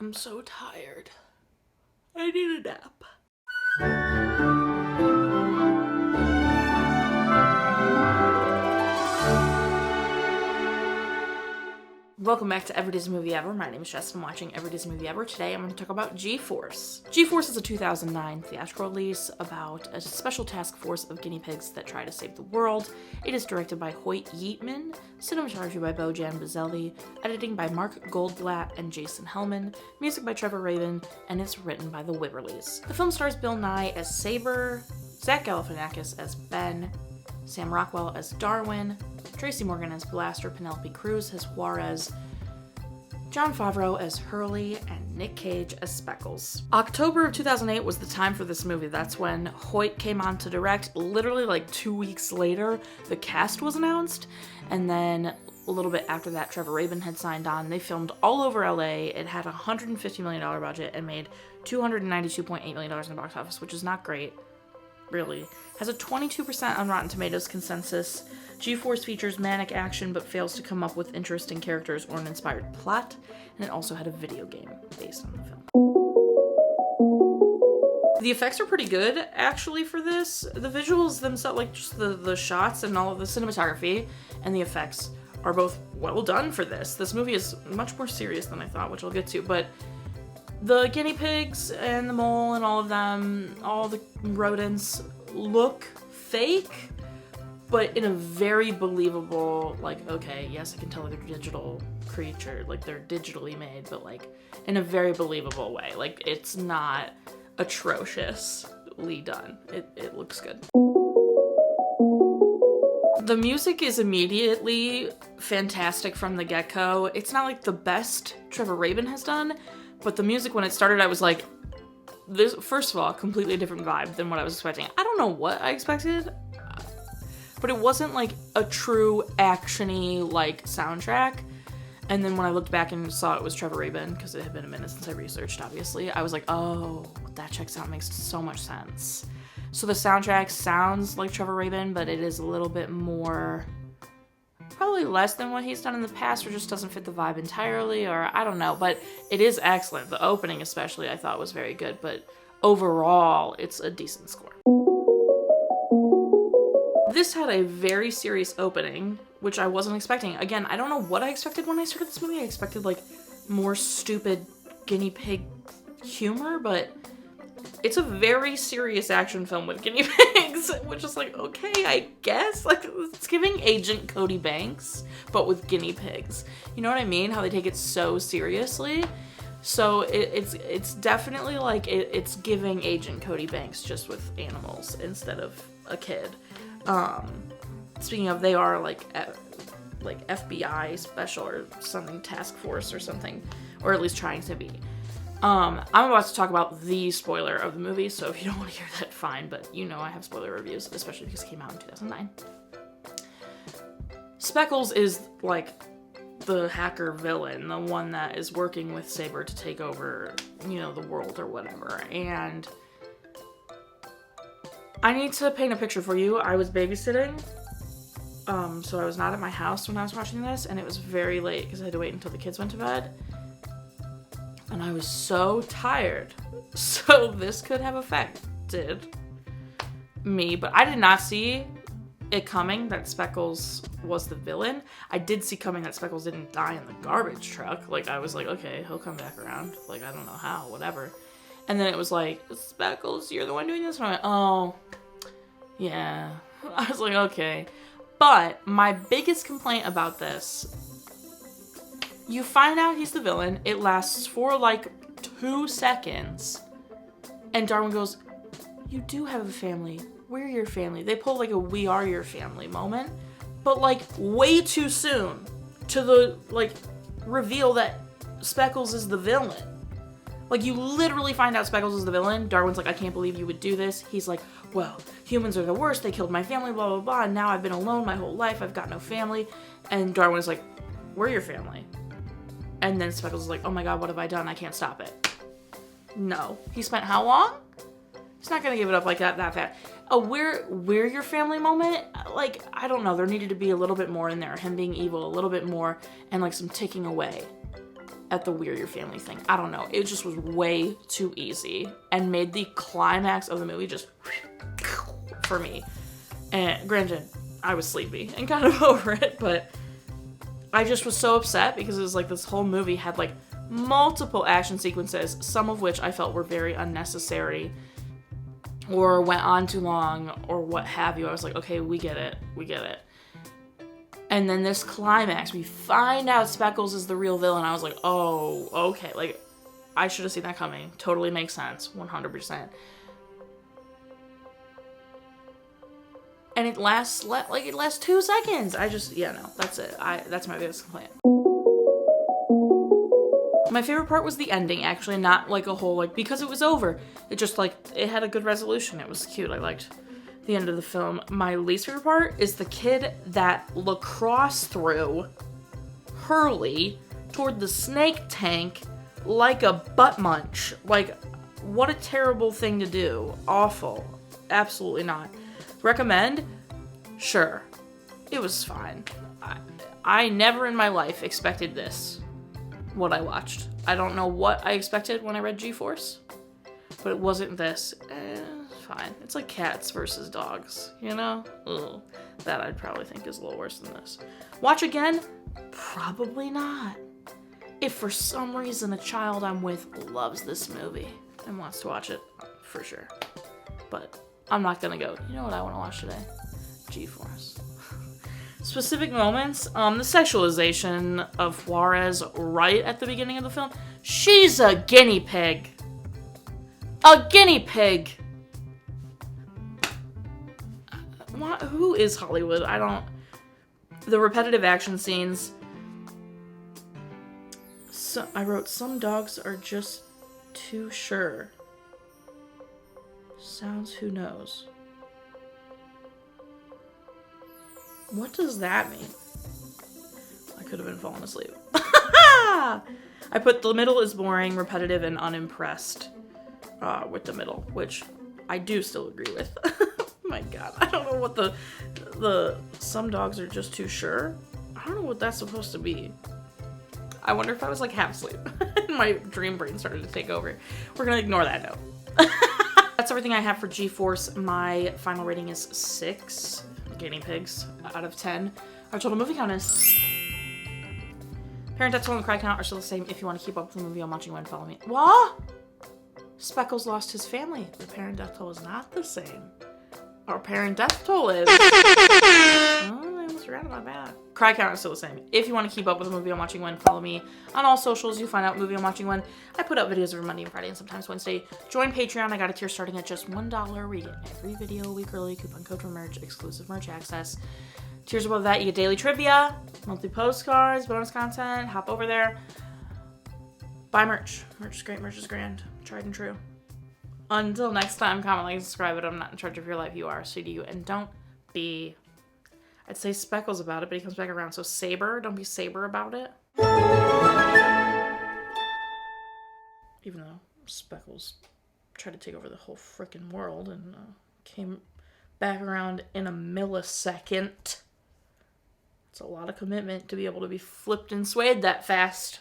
I'm so tired. I need a nap. Welcome back to Every Disney Movie Ever. My name is Jess and I'm watching Every Disney Movie Ever. Today I'm going to talk about G-Force. G-Force is a 2009 theatrical release about a special task force of guinea pigs that try to save the world. It is directed by Hoyt Yeatman, cinematography by Bojan Bazelli, editing by Mark Goldblatt and Jason Hellmann, music by Trevor Rabin, and it's written by the Wibberleys. The film stars Bill Nighy as Saber, Zach Galifianakis as Ben, Sam Rockwell as Darwin, Tracy Morgan as Blaster, Penelope Cruz as Juarez, Jon Favreau as Hurley, and Nick Cage as Speckles. October of 2008 was the time for this movie. That's when Hoyt came on to direct. Literally like 2 weeks later, the cast was announced, and then a little bit after that, Trevor Rabin had signed on. They filmed all over LA. It had a $150 million budget and made $292.8 million in the box office, which is not great. Really. Has a 22% on Rotten Tomatoes consensus. G-Force features manic action but fails to come up with interesting characters or an inspired plot, and it also had a video game based on the film. The effects are pretty good, actually, for this. The visuals themselves, like just the shots and all of the cinematography and the effects are both well done for this. This movie is much more serious than I thought, which I'll get to, but the guinea pigs and the mole and all of them, all the rodents look fake, but in a very believable, like, okay, yes, I can tell they're digital creature, like they're digitally made, but like in a very believable way. Like it's not atrociously done. It looks good. The music is immediately fantastic from the get-go. It's not like the best Trevor Rabin has done, but the music, when it started, I was like, this, first of all, completely different vibe than what I was expecting. I don't know what I expected, but it wasn't like a true action-y like soundtrack. And then when I looked back and saw it was Trevor Rabin, because it had been a minute since I researched, obviously, I was like, oh, that checks out, makes so much sense. So the soundtrack sounds like Trevor Rabin, but it is a little bit more, probably less than what he's done in the past, or just doesn't fit the vibe entirely, or I don't know, but it is excellent. The opening especially I thought was very good, but overall it's a decent score. This had a very serious opening, which I wasn't expecting. Again, I don't know what I expected when I started this movie. I expected like more stupid guinea pig humor, but it's a very serious action film with guinea pigs, which is like, okay, I guess. Like, it's giving Agent Cody Banks, but with guinea pigs. You know what I mean? How they take it so seriously. So it's definitely like, it's giving Agent Cody Banks just with animals instead of a kid. Speaking of, they are like FBI special or something, task force or something, or at least trying to be. I'm about to talk about the spoiler of the movie, so if you don't want to hear that, fine, but you know I have spoiler reviews, especially because it came out in 2009. Speckles is like the hacker villain, the one that is working with Saber to take over, you know, the world or whatever, and I need to paint a picture for you. I was babysitting, so I was not at my house when I was watching this, and it was very late because I had to wait until the kids went to bed. And I was so tired. So this could have affected me, but I did not see it coming that Speckles was the villain. I did see coming that Speckles didn't die in the garbage truck. Like, I was like, okay, he'll come back around. Like, I don't know how, whatever. And then it was like, Speckles, you're the one doing this? And I went, oh, yeah. I was like, okay. But my biggest complaint about this, you find out he's the villain, it lasts for like 2 seconds, and Darwin goes, you do have a family, we're your family. They pull like a we are your family moment, but like way too soon to the like reveal that Speckles is the villain. Like, you literally find out Speckles is the villain. Darwin's like, I can't believe you would do this. He's like, well, humans are the worst, they killed my family, blah blah blah, and now I've been alone my whole life, I've got no family. And Darwin's like, we're your family. And then Speckles is like, oh my god, what have I done? I can't stop it. No. He spent how long? He's not gonna give it up like that fast. A we're your family moment? Like, I don't know. There needed to be a little bit more in there. Him being evil, a little bit more, and like some taking away. at the We're Your Family thing. I don't know. It just was way too easy and made the climax of the movie just for me. And granted, I was sleepy and kind of over it, but I just was so upset because it was like this whole movie had like multiple action sequences, some of which I felt were very unnecessary or went on too long or what have you. I was like, okay, we get it. And then this climax, we find out Speckles is the real villain. I was like, oh, okay. Like, I should have seen that coming. Totally makes sense. 100%. And it lasts 2 seconds. That's it. That's my biggest complaint. My favorite part was the ending, actually, not like a whole, like, because it was over. It just, like, it had a good resolution. It was cute. I liked the end of the film. My least favorite part is the kid that lacrosse threw Hurley toward the snake tank like a butt munch. Like, what a terrible thing to do. Awful. Absolutely not. Recommend? Sure. It was fine. I never in my life expected this. What I watched. I don't know what I expected when I read G-Force, but it wasn't this. Fine. It's like cats versus dogs, you know? Ugh. That I'd probably think is a little worse than this. Watch again? Probably not. If for some reason a child I'm with loves this movie and wants to watch it, for sure. But I'm not gonna go, you know what I want to watch today? G-Force. Specific moments, the sexualization of Juarez right at the beginning of the film. She's a guinea pig. A guinea pig. What? Who is Hollywood? The repetitive action scenes. So I wrote, some dogs are just too sure. Sounds who knows. What does that mean? I could have been falling asleep. I put the middle is boring, repetitive, and unimpressed with the middle, which I do still agree with. My God, I don't know what the some dogs are just too sure. I don't know what that's supposed to be. I wonder if I was like half asleep and my dream brain started to take over. We're gonna ignore that note. That's everything I have for G-Force. My final rating is 6 guinea pigs out of 10. Our total movie count is... Parent death toll and cry count are still the same. If you want to keep up with the movie I'm watching when, follow me. What? Speckles lost his family. The parent death toll is not the same. Our parent death toll is... Oh, I almost forgot about that. Cry count is still the same. If you want to keep up with the movie I'm watching when, follow me on all socials. You find out movie I'm watching when. I put up videos every Monday and Friday and sometimes Wednesday. Join Patreon. I got a tier starting at just $1 where you get every video a week early, coupon code for merch, exclusive merch access. Tiers above that, you get daily trivia, monthly postcards, bonus content. Hop over there. Buy merch. Merch is great. Merch is grand. Tried and true. Until next time, comment, like, subscribe. But I'm not in charge of your life. You are. So do you. And don't be... I'd say Speckles about it, but he comes back around. So Saber, don't be Saber about it. Even though Speckles tried to take over the whole frickin' world and came back around in a millisecond. It's a lot of commitment to be able to be flipped and swayed that fast.